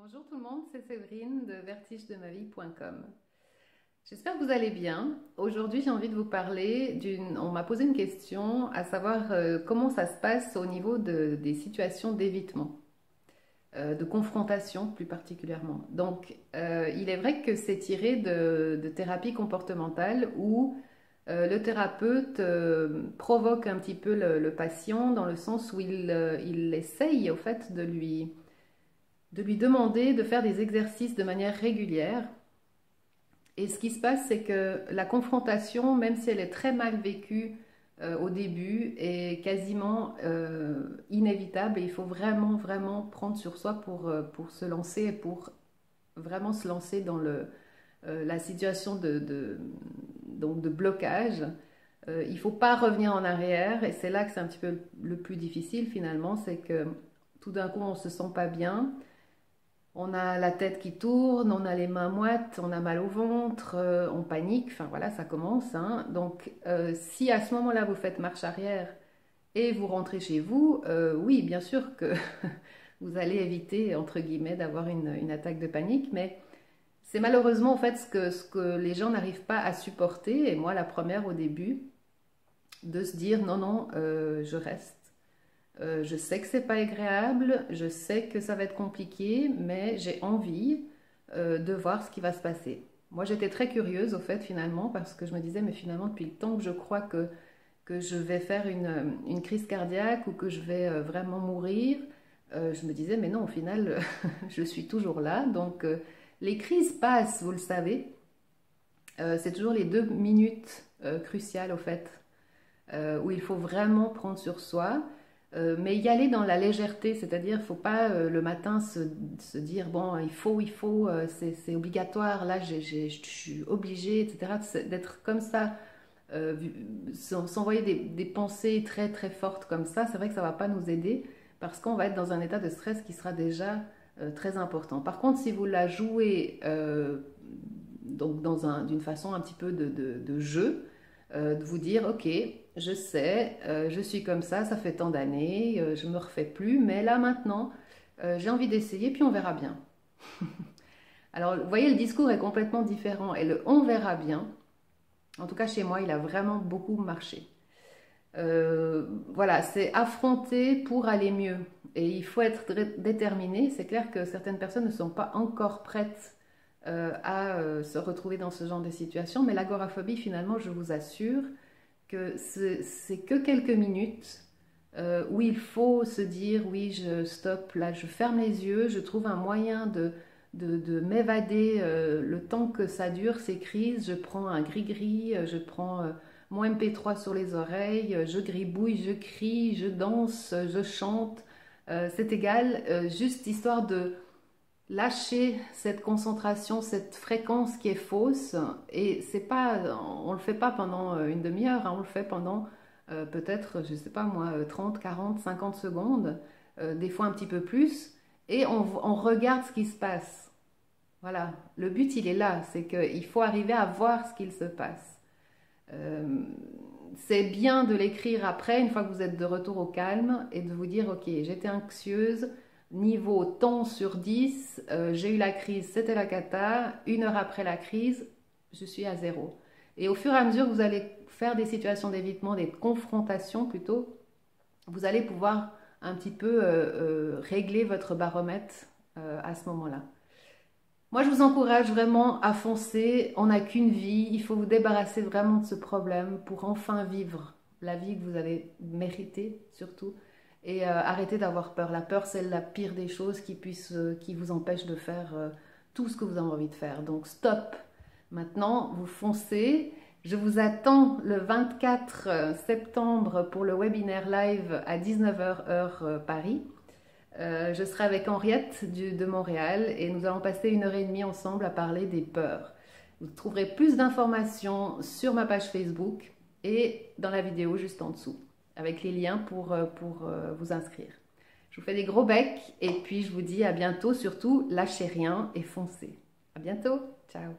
Bonjour tout le monde, c'est Séverine de vertigedemavie.com. J'espère que vous allez bien. Aujourd'hui, j'ai envie de vous parler On m'a posé une question, à savoir comment ça se passe au niveau des situations d'évitement, de confrontation plus particulièrement. Donc, il est vrai que c'est tiré de thérapie comportementale où le thérapeute provoque un petit peu le patient dans le sens où il essaye au fait de lui demander de faire des exercices de manière régulière. Et ce qui se passe, c'est que la confrontation, même si elle est très mal vécue au début, est quasiment inévitable. Et il faut vraiment, vraiment prendre sur soi pour se lancer, pour vraiment se lancer dans la situation donc de blocage. Il ne faut pas revenir en arrière. Et c'est là que c'est un petit peu le plus difficile finalement, c'est que tout d'un coup, on ne se sent pas bien. On a la tête qui tourne, on a les mains moites, on a mal au ventre, on panique, enfin voilà, ça commence, hein. Donc, si à ce moment-là vous faites marche arrière et vous rentrez chez vous, oui, bien sûr que vous allez éviter, entre guillemets, d'avoir une attaque de panique, mais c'est malheureusement en fait ce que les gens n'arrivent pas à supporter, et moi la première au début, de se dire non, non, je reste. Je sais que c'est pas agréable, je sais que ça va être compliqué, mais j'ai envie de voir ce qui va se passer. Moi, j'étais très curieuse au fait finalement parce que je me disais, mais finalement, depuis le temps que je crois que je vais faire une crise cardiaque ou que je vais vraiment mourir, je me disais, mais non, au final, je suis toujours là. Donc, les crises passent, vous le savez. C'est toujours les 2 minutes cruciales au fait, où il faut vraiment prendre sur soi. Mais y aller dans la légèreté, c'est-à-dire il ne faut pas le matin se dire bon il faut c'est obligatoire, là je suis obligée, etc. D'être comme ça, s'envoyer des pensées très très fortes comme ça, c'est vrai que ça ne va pas nous aider parce qu'on va être dans un état de stress qui sera déjà très important. Par contre, si vous la jouez donc d'une façon un petit peu de jeu, de vous dire ok, je sais, je suis comme ça fait tant d'années, je me refais plus, mais là maintenant, j'ai envie d'essayer, puis on verra bien. Alors, vous voyez, le discours est complètement différent, et le on verra bien, en tout cas chez moi, il a vraiment beaucoup marché. Voilà, c'est affronter pour aller mieux, et il faut être déterminé. C'est clair que certaines personnes ne sont pas encore prêtes à se retrouver dans ce genre de situation, mais l'agoraphobie, finalement, je vous assure, que c'est que quelques minutes où il faut se dire oui, je stoppe, là je ferme les yeux, je trouve un moyen de m'évader le temps que ça dure ces crises, je prends un gris-gris, je prends mon MP3 sur les oreilles, je gribouille, je crie, je danse, je chante, c'est égal, juste histoire de lâcher cette concentration, cette fréquence qui est fausse. Et c'est pas, on le fait pas pendant une demi-heure, hein, on le fait pendant peut-être, je sais pas moi, 30, 40, 50 secondes, des fois un petit peu plus, et on regarde ce qui se passe. Voilà, le but il est là, c'est qu'il faut arriver à voir ce qu'il se passe. Euh, c'est bien de l'écrire après, une fois que vous êtes de retour au calme, et de vous dire, ok, j'étais anxieuse, niveau temps sur 10, j'ai eu la crise, c'était la cata, 1 heure après la crise, je suis à 0. Et au fur et à mesure que vous allez faire des situations d'évitement, des confrontations plutôt, vous allez pouvoir un petit peu régler votre baromètre à ce moment-là. Moi, je vous encourage vraiment à foncer. On n'a qu'une vie. Il faut vous débarrasser vraiment de ce problème pour enfin vivre la vie que vous avez méritée, surtout. Et arrêter d'avoir peur. La peur, c'est la pire des choses qui vous empêche de faire tout ce que vous avez envie de faire. Donc, stop. Maintenant, vous foncez. Je vous attends le 24 septembre pour le webinaire live à 19h heure Paris. Je serai avec Henriette de Montréal et nous allons passer 1 heure et demie ensemble à parler des peurs. Vous trouverez plus d'informations sur ma page Facebook et dans la vidéo juste en dessous, avec les liens pour vous inscrire. Je vous fais des gros becs et puis je vous dis à bientôt, surtout lâchez rien et foncez. À bientôt, ciao.